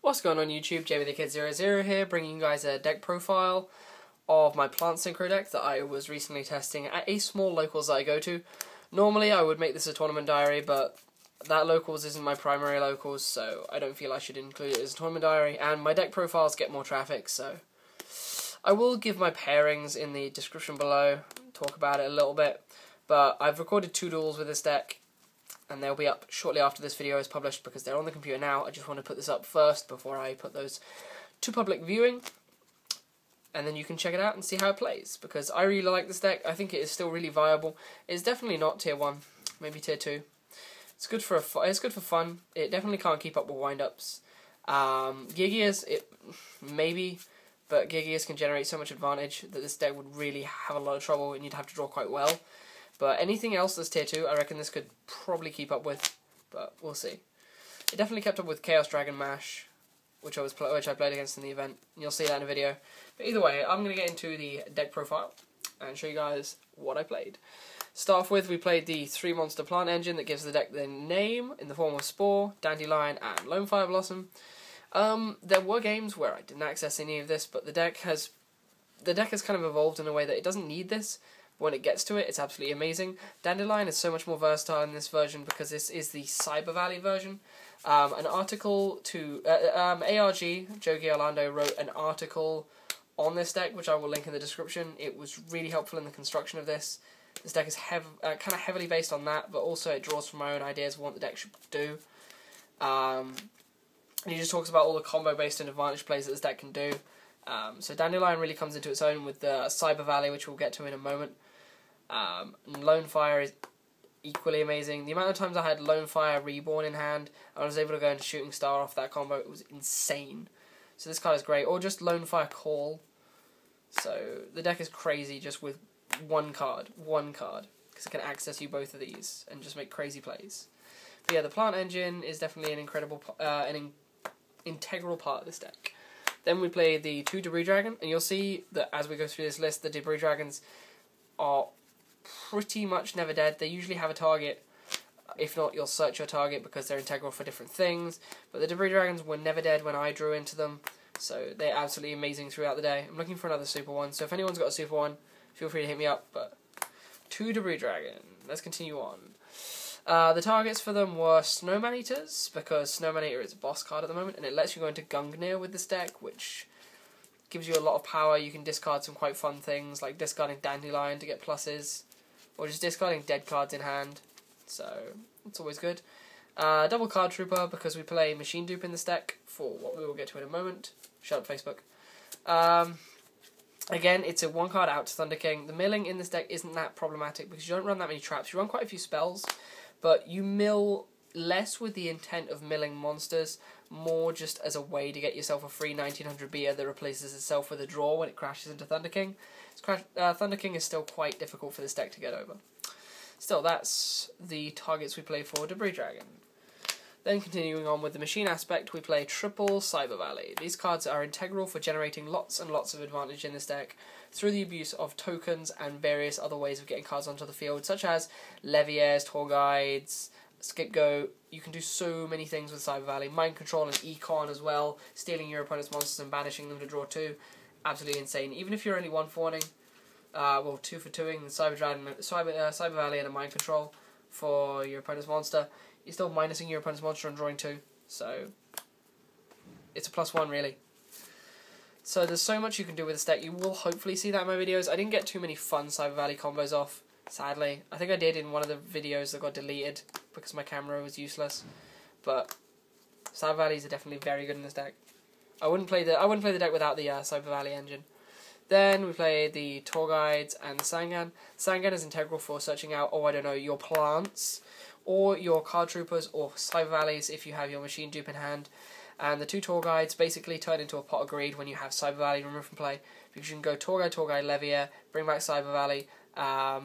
What's going on YouTube? JBTheKid00 here, bringing you guys a deck profile of my plant synchro deck that I was recently testing at a small locals that I go to. Normally I would make this a tournament diary, but that locals isn't my primary locals, so I don't feel I should include it as a tournament diary, and my deck profiles get more traffic, so I will give my pairings in the description below, talk about it a little bit, but I've recorded 2 duels with this deck, and they'll be up shortly after this video is published because they're on the computer now. I just want to put this up first before I put those to public viewing, and then you can check it out and see how it plays, because I really like this deck. I think it is still really viable. It's definitely not tier 1, maybe tier 2. It's good for fun. It definitely can't keep up with windups. Gigias, maybe, but Gigias can generate so much advantage that this deck would really have a lot of trouble, and you'd have to draw quite well. But anything else that's tier 2, I reckon this could probably keep up with, but we'll see. It definitely kept up with Chaos Dragon Mash, which I played against in the event. You'll see that in a video. But either way, I'm going to get into the deck profile and show you guys what I played. Start off with, we played the 3-monster plant engine that gives the deck the name in the form of Spore, Dandelion, and Lone Fire Blossom. There were games where I didn't access any of this, but the deck has kind of evolved in a way that it doesn't need this. When it gets to it, it's absolutely amazing. Dandelion is so much more versatile in this version because this is the Cyber Valley version. An article to ARG, Jogi Orlando, wrote an article on this deck, which I will link in the description. It was really helpful in the construction of this. This deck is kind of heavily based on that, but also it draws from my own ideas of what the deck should do. And he just talks about all the combo-based and advantage plays that this deck can do. So Dandelion really comes into its own with the Cyber Valley, which we'll get to in a moment. And Lone Fire is equally amazing. The amount of times I had Lone Fire Reborn in hand, and I was able to go into Shooting Star off that combo, it was insane. So this card is great. Or just Lone Fire Call. So the deck is crazy just with one card, because it can access you both of these and just make crazy plays. But yeah, the plant engine is definitely an incredible, integral part of this deck. Then we play the 2 Debris Dragon, and you'll see that as we go through this list, the Debris Dragons are pretty much never dead. They usually have a target. If not, you'll search your target because they're integral for different things. But the Debris Dragons were never dead when I drew into them, so they're absolutely amazing throughout the day. I'm looking for another Super 1, so if anyone's got a Super 1, feel free to hit me up. But 2 Debris Dragon. Let's continue on. The targets for them were Snowman Eaters, because Snowman Eater is a boss card at the moment, and it lets you go into Gungnir with this deck, which gives you a lot of power. You can discard some quite fun things, like discarding Dandelion to get pluses, or just discarding dead cards in hand, so it's always good. Double Card Trooper, because we play Machine Dupe in this deck, for what we will get to in a moment. Shut up, Facebook. Again, it's a 1 card out to Thunder King. The milling in this deck isn't that problematic, because you don't run that many traps. You run quite a few spells, but you mill less with the intent of milling monsters, more just as a way to get yourself a free 1900 beer that replaces itself with a draw when it crashes into Thunder King. Thunder King is still quite difficult for this deck to get over. Still, that's the targets we play for Debris Dragon. Then continuing on with the machine aspect, we play triple Cyber Valley. These cards are integral for generating lots and lots of advantage in this deck through the abuse of tokens and various other ways of getting cards onto the field, such as Leviers, Tour Guides, Scapegoat. You can do so many things with Cyber Valley. Mind Control and Econ as well, stealing your opponent's monsters and banishing them to draw 2. Absolutely insane. Even if you're only 1 for 1-ing, 2 for 2-ing, Cyber Valley and a Mind Control for your opponent's monster, you're still minusing your opponent's monster and drawing 2. So it's a +1 really. So there's so much you can do with this deck. You will hopefully see that in my videos. I didn't get too many fun Cyber Valley combos off, sadly. I think I did in one of the videos that got deleted because my camera was useless. But Cyber Valleys are definitely very good in this deck. I wouldn't play the deck without the Cyber Valley engine. Then we play the Tour Guides and the Sangan. Sangan is integral for searching out, your plants, or your Card Troopers, or Cyber Valleys if you have your Machine Dupe in hand. And the 2 Tour Guides basically turn into a pot of greed when you have Cyber Valley removed from play, because you can go Tour Guide, Levier, bring back Cyber Valley.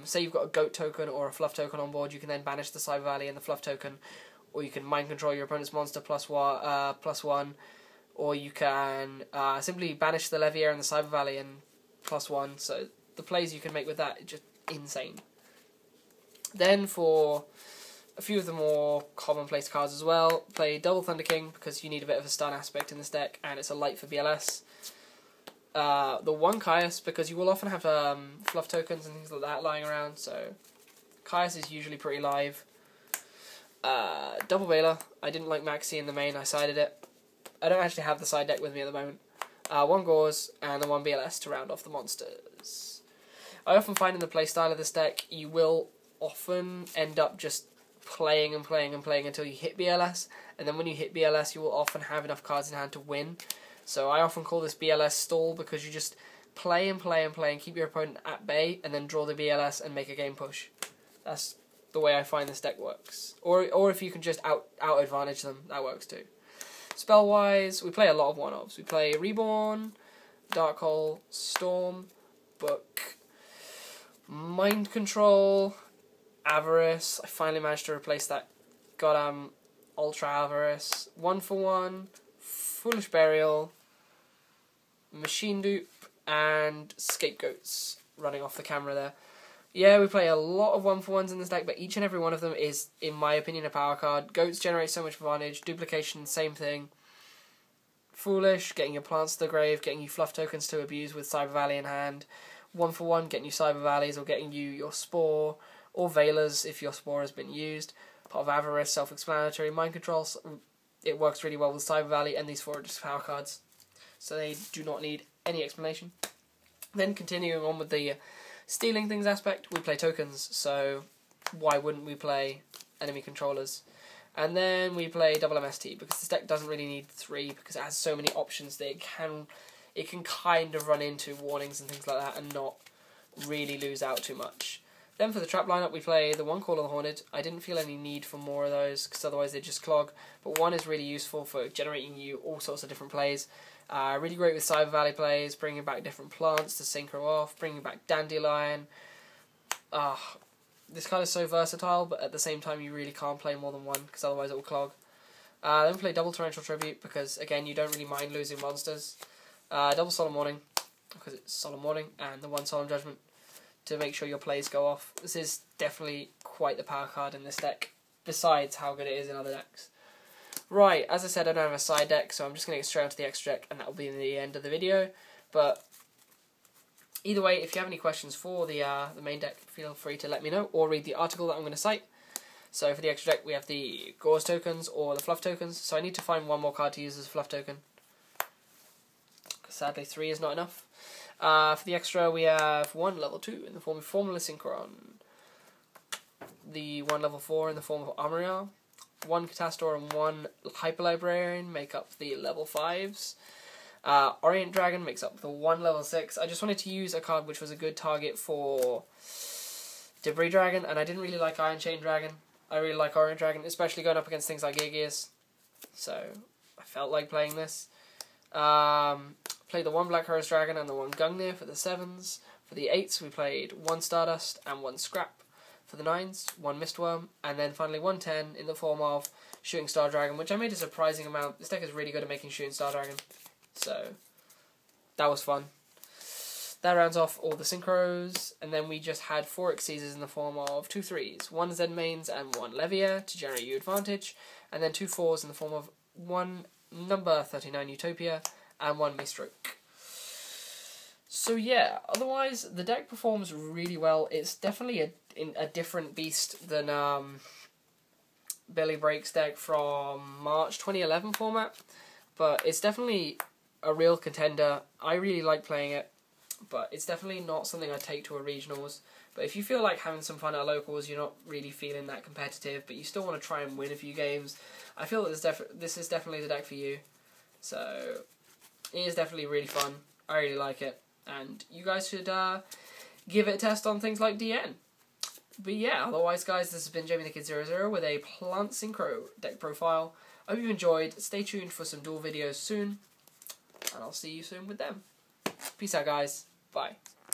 Say you've got a Goat token or a Fluff token on board, you can then banish the Cyber Valley and the Fluff token, or you can Mind Control your opponent's monster +1, or you can simply banish the Levier and the Cyber Valley and +1. So the plays you can make with that are just insane. Then for a few of the more commonplace cards as well. Play double Thunder King because you need a bit of a stun aspect in this deck, and it's a light for BLS. The one Caius because you will often have fluff tokens and things like that lying around, so Caius is usually pretty live. Double Baylor. I didn't like Maxi in the main, I sided it. I don't actually have the side deck with me at the moment. One Gauze and the one BLS to round off the monsters. I often find in the playstyle of this deck, you will often end up just playing and playing and playing until you hit BLS, and then when you hit BLS, you will often have enough cards in hand to win. So I often call this BLS stall because you just play and play and play and keep your opponent at bay, and then draw the BLS and make a game push. That's the way I find this deck works. Or if you can just out advantage them, that works too. Spell wise, we play a lot of one-offs. We play Reborn, Dark Hole, Storm, Book, Mind Control, Avarice. I finally managed to replace that goddamn Ultra Avarice. 1-for-1, Foolish Burial, Machine Dupe, and Scapegoats running off the camera there. Yeah, we play a lot of 1-for-1s in this deck, but each and every one of them is, in my opinion, a power card. Goats generate so much advantage. Duplication, same thing. Foolish, getting your plants to the grave, getting you fluff tokens to abuse with Cyber Valley in hand. 1-for-1, getting you Cyber Valleys or getting you your Spore, or Veilers if your Spore has been used. Part of Avarice, self-explanatory. Mind Control, it works really well with Cyber Valley, and these four are just power cards, so they do not need any explanation. Then continuing on with the stealing things aspect, we play tokens, so why wouldn't we play enemy controllers? And then we play double MST, because this deck doesn't really need 3, because it has so many options that it can kind of run into warnings and things like that and not really lose out too much. Then for the trap lineup, we play the one Call of the Haunted. I didn't feel any need for more of those, because otherwise they just clog, but one is really useful for generating you all sorts of different plays. Really great with Cyber Valley plays, bringing back different plants to synchro off, bringing back Dandelion. This card is so versatile, but at the same time you really can't play more than one, because otherwise it will clog. Then we play double Torrential Tribute, because again you don't really mind losing monsters. Double Solemn Warning, because it's Solemn Warning, and the one Solemn Judgment to make sure your plays go off. This is definitely quite the power card in this deck, besides how good it is in other decks. Right, as I said, I don't have a side deck, so I'm just going to get straight onto the extra deck, and that will be the end of the video. But either way, if you have any questions for the main deck, feel free to let me know, or read the article that I'm going to cite. So for the extra deck, we have the Gauze tokens, or the Fluff tokens, so I need to find one more card to use as a Fluff token. Sadly, 3 is not enough. For the extra, we have 1 level 2 in the form of Formula Synchron, the 1 level 4 in the form of Armorial, 1 Catastor and 1 Hyper Librarian make up the level 5s. Orient Dragon makes up the 1 level 6. I just wanted to use a card which was a good target for Debris Dragon, and I didn't really like Iron Chain Dragon. I really like Orient Dragon, especially going up against things like Gigias. So I felt like playing this. Played the 1 Black Horse Dragon and the 1 Gungnir for the 7s. For the 8s we played 1 Stardust and 1 Scrap. For the 9s, 1 Mistworm, and then finally 1 10 in the form of Shooting Star Dragon, which I made a surprising amount. This deck is really good at making Shooting Star Dragon, so that was fun. That rounds off all the Synchros, and then we just had 4 Xyzes in the form of 2 3s, 1 Zenmains and 1 Levier to generate you advantage, and then 2 4s in the form of 1 number 39 Utopia and 1 Maestroke. So yeah, otherwise the deck performs really well. It's definitely a different beast than Billy Break's deck from March 2011 format, but it's definitely a real contender. I really like playing it, but it's definitely not something I'd take to a regionals. But if you feel like having some fun at locals, you're not really feeling that competitive, but you still want to try and win a few games, I feel that this is definitely the deck for you. So it is definitely really fun. I really like it. And you guys should give it a test on things like DN. But yeah, otherwise guys, this has been Jamie the Kid 00 with a Plant Synchro deck profile. I hope you enjoyed. Stay tuned for some duel videos soon. And I'll see you soon with them. Peace out guys. Bye.